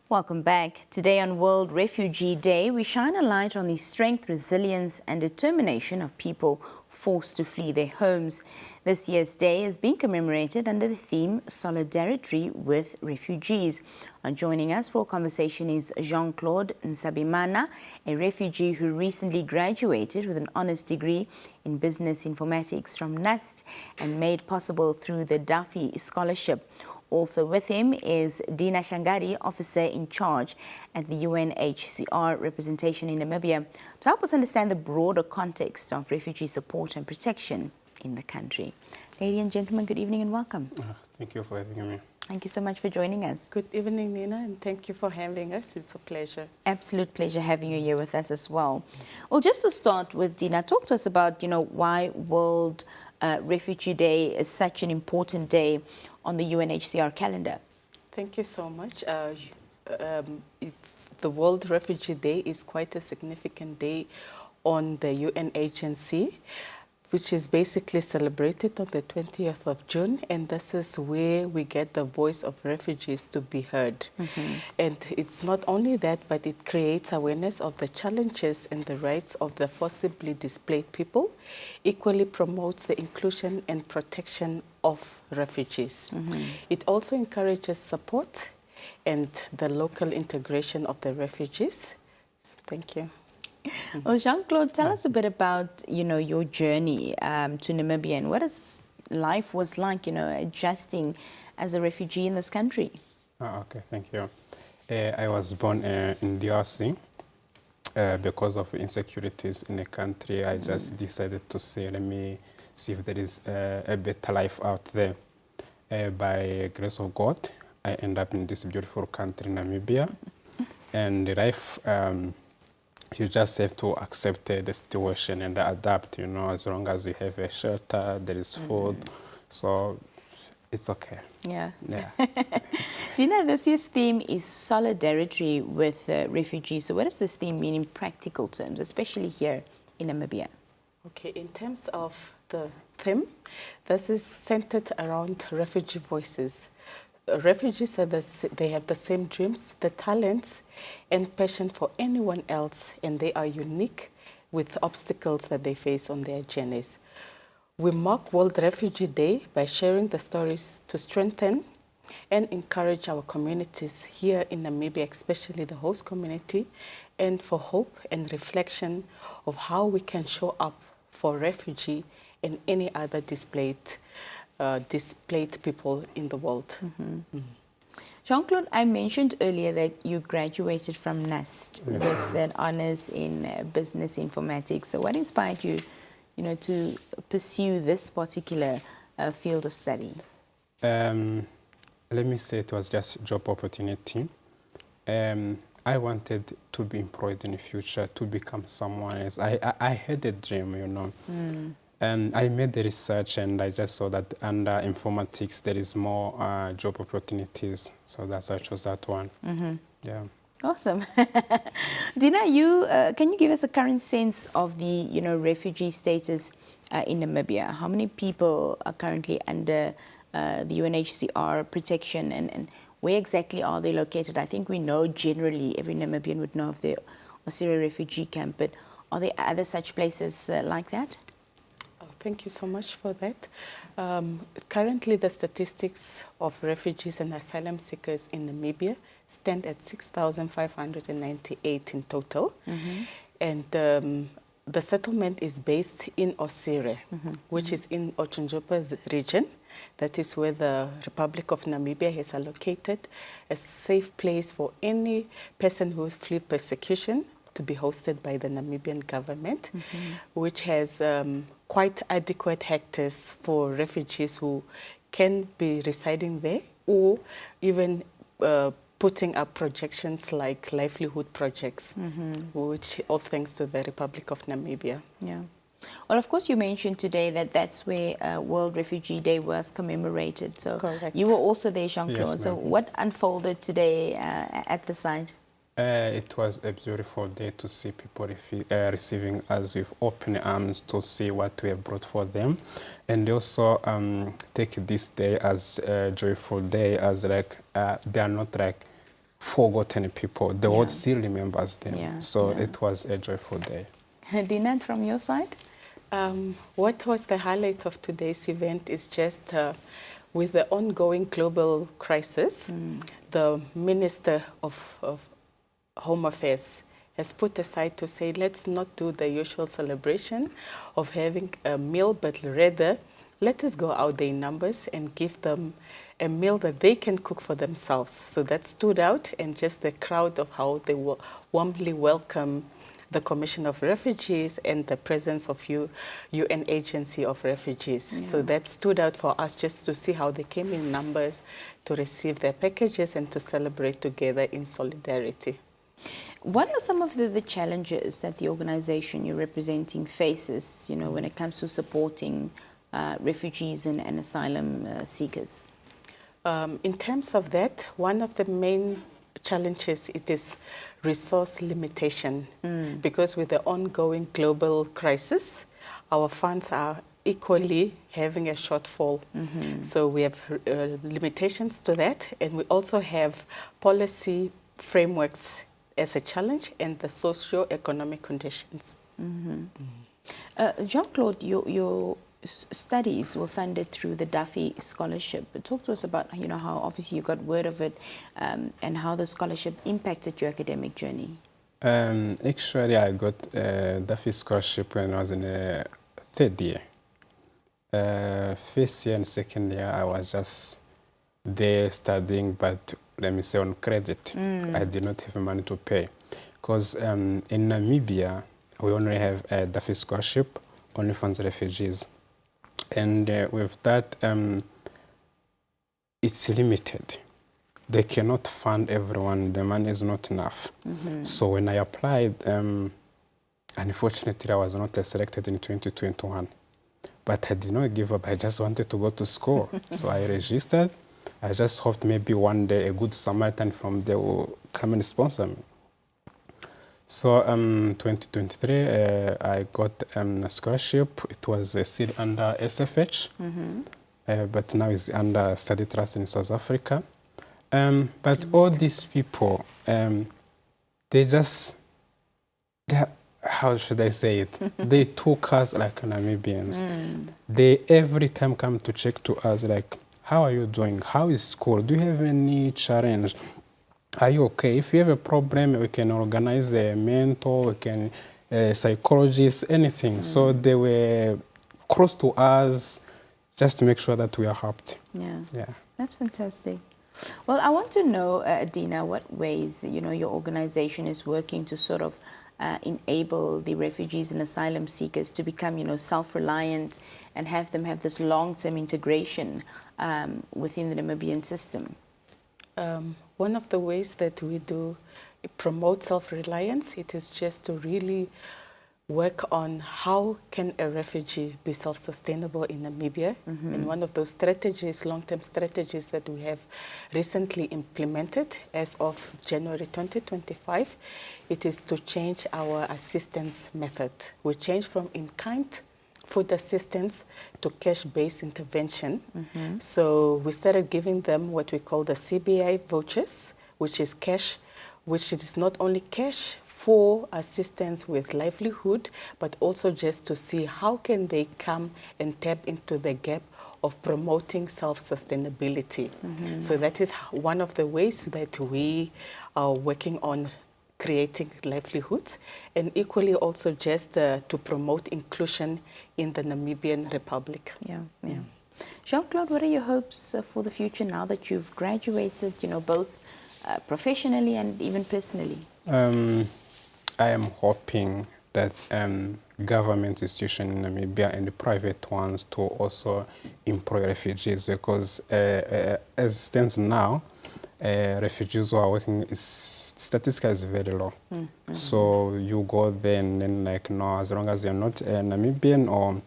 Welcome back. Today on World Refugee Day, we shine a light on the strength, resilience and determination of people forced to flee their homes. This year's day is being commemorated under the theme Solidarity with Refugees. Joining us for a conversation is Jean Claude Nsabimana, a refugee who recently graduated with an honours degree in Business Informatics from NUST and made possible through the DAFI scholarship. Also with him is Diina Shangadi, officer in charge at the UNHCR Representation in Namibia, to help us understand the broader context of refugee support and protection in the country. Ladies and gentlemen, good evening and welcome. Thank you for having me. Thank you so much for joining us. Good evening, Nina, and thank you for having us. It's a pleasure. Absolute pleasure having you here with us as well. Well, just to start with, Diina, talk to us about, why World Refugee Day is such an important day on the UNHCR calendar. Thank you so much. The World Refugee Day is quite a significant day on the UN agency, which is basically celebrated on the 20th of June, and this is where we get the voice of refugees to be heard. And it's not only that, but it creates awareness of the challenges and the rights of the forcibly displaced people, equally promotes the inclusion and protection of refugees. It also encourages support and the local integration of the refugees. Thank you. Well, Jean-Claude, tell us a bit about, your journey to Namibia and what life was like, adjusting as a refugee in this country. Okay, thank you. I was born in DRC. Because of insecurities in the country, I just decided to say, let me see if there is a better life out there. By grace of God, I end up in this beautiful country, Namibia. And the life, you just have to accept the situation and adapt, as long as you have a shelter, there is food, so it's okay. Yeah. Diina, this year's theme is solidarity with refugees. So what does this theme mean in practical terms, especially here in Namibia? Okay, in terms of the theme, this is centered around refugee voices. Refugees they have the same dreams, the talents, and passion for anyone else, and they are unique with obstacles that they face on their journeys. We mark World Refugee Day by sharing the stories to strengthen and encourage our communities here in Namibia, especially the host community, and for hope and reflection of how we can show up for refugee and any other displaced people in the world. Jean-Claude, I mentioned earlier that you graduated from NUST with an honours in Business Informatics. So what inspired you, to pursue this particular field of study? Let me say it was just job opportunity. I wanted to be employed in the future, to become someone else. I had a dream, And I made the research and I just saw that under informatics there is more job opportunities. So that's why I chose that one. Yeah. Awesome. Diina, can you give us a current sense of the refugee status in Namibia? How many people are currently under the UNHCR protection and where exactly are they located? I think we know generally every Namibian would know of the Osiri refugee camp, but are there other such places like that? Thank you so much for that. Currently, the statistics of refugees and asylum seekers in Namibia stand at 6,598 in total. And the settlement is based in Osiri, which is in Ochunjupa's region. That is where the Republic of Namibia has allocated a safe place for any person who flee persecution to be hosted by the Namibian government, which has quite adequate hectares for refugees who can be residing there or even putting up projections like livelihood projects, which all thanks to the Republic of Namibia. Yeah. Well, of course, you mentioned today that that's where World Refugee Day was commemorated. So correct. You were also there, Jean-Claude. Yes, so what unfolded today at the site? It was a beautiful day to see people receiving us with open arms, to see what we have brought for them, and also take this day as a joyful day, as like they are not like forgotten people. The world still remembers them. So it was a joyful day. Diina, from your side? What was the highlight of today's event is just with the ongoing global crisis, the Minister of Home Affairs has put aside to say, let's not do the usual celebration of having a meal, but rather let us go out there in numbers and give them a meal that they can cook for themselves. So that stood out, and just the crowd of how they warmly welcome the Commission of Refugees and the presence of UN Agency of Refugees. So that stood out for us, just to see how they came in numbers to receive their packages and to celebrate together in solidarity. What are some of the challenges that the organization you're representing faces, you know, when it comes to supporting refugees and asylum seekers? In terms of that, one of the main challenges, it is resource limitation, because with the ongoing global crisis, our funds are equally having a shortfall. So we have limitations to that, and we also have policy frameworks as a challenge, and the socio-economic conditions. Jean Claude, your studies were funded through the DAFI scholarship. Talk to us about, you know, how obviously you got word of it, and how the scholarship impacted your academic journey. Actually, I got DAFI scholarship when I was in the third year. First year and second year, I was just there studying, but let me say on credit. I did not have money to pay. Because in Namibia, we only have a DAFI scholarship, only funds refugees. And with that, it's limited. They cannot fund everyone. The money is not enough. So when I applied, unfortunately, I was not selected in 2021. But I did not give up. I just wanted to go to school. So I registered. I just hoped maybe one day a good Samaritan from there will come and sponsor me. So 2023, I got a scholarship. It was still under SFH, but now it's under Study Trust in South Africa. But all these people, how should I say it? They took us like Namibians. They every time come to check to us like, how are you doing? How is school? Do you have any challenge? Are you okay? If you have a problem, we can organize a mentor, we can psychologist, anything. So they were close to us just to make sure that we are helped. Yeah. That's fantastic. Well, I want to know, Diina, what ways, you know, your organization is working to sort of enable the refugees and asylum seekers to become, you know, self-reliant and have them have this long-term integration within the Namibian system. One of the ways that we do promote self-reliance, it is just to really work on how can a refugee be self-sustainable in Namibia. And one of those strategies, long-term strategies that we have recently implemented as of January 2025, it is to change our assistance method. We changed from in-kind food assistance to cash-based intervention. So we started giving them what we call the CBI vouchers, which is cash, which is not only cash for assistance with livelihood, but also just to see how can they come and tap into the gap of promoting self-sustainability. So that is one of the ways that we are working on creating livelihoods, and equally also just to promote inclusion in the Namibian Republic. Jean Claude, what are your hopes for the future now that you've graduated, you know, both professionally and even personally? I am hoping that government institutions in Namibia and the private ones to also employ refugees, because as it stands now, refugees who are working, statistically is very low. So you go there and then like, no, as long as you're not Namibian or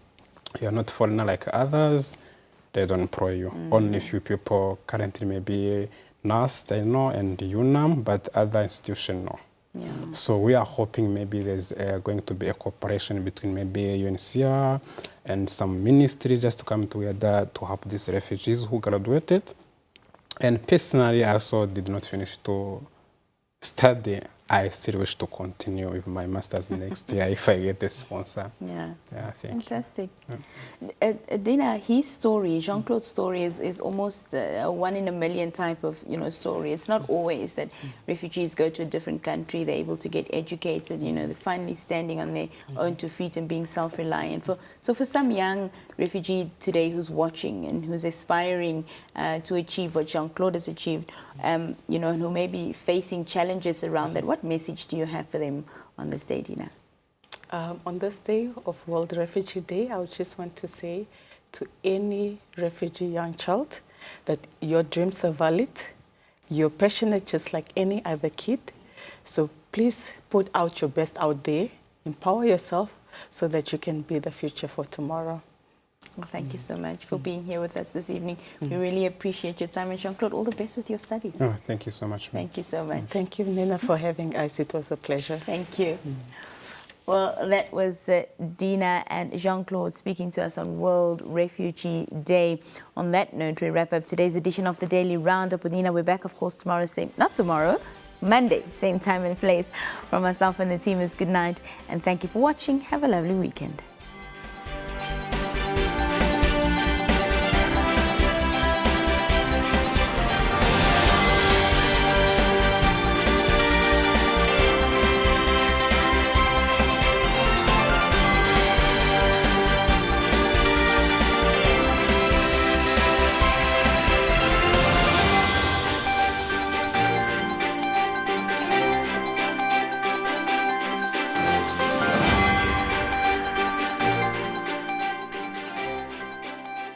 you're not foreigner like others, they don't employ you. Only few people currently, maybe NUST, I know, and UNAM, but other institutions, no. So we are hoping maybe there's going to be a cooperation between maybe UNHCR and some ministry just to come together to help these refugees who graduated. And personally, I also did not finish to study, I still wish to continue with my master's next year if I get a sponsor. Yeah. Yeah, thank Fantastic. you. Diina, his story, Jean Claude's story, is almost a one in a million type of story. It's not always that refugees go to a different country, they're able to get educated, they're finally standing on their own 2 feet and being self-reliant. So for some young refugee today who's watching and who's aspiring to achieve what Jean Claude has achieved, and who may be facing challenges around that, what message do you have for them on this day, Diina? On this day of World Refugee Day, I would just want to say to any refugee young child that your dreams are valid, you're passionate just like any other kid, so please put out your best out there, empower yourself so that you can be the future for tomorrow. Well, thank you so much for being here with us this evening. We really appreciate your time. And Jean Claude, all the best with your studies. Oh, thank you so much. Thank you so much. Thank you, Nina, for having us. It was a pleasure. Thank you. Well, that was Diina and Jean Claude speaking to us on World Refugee Day. On that note, we wrap up today's edition of the Daily Roundup with Diina. We're back, of course, tomorrow, Monday, same time and place. From myself and the team is good night. And thank you for watching. Have a lovely weekend.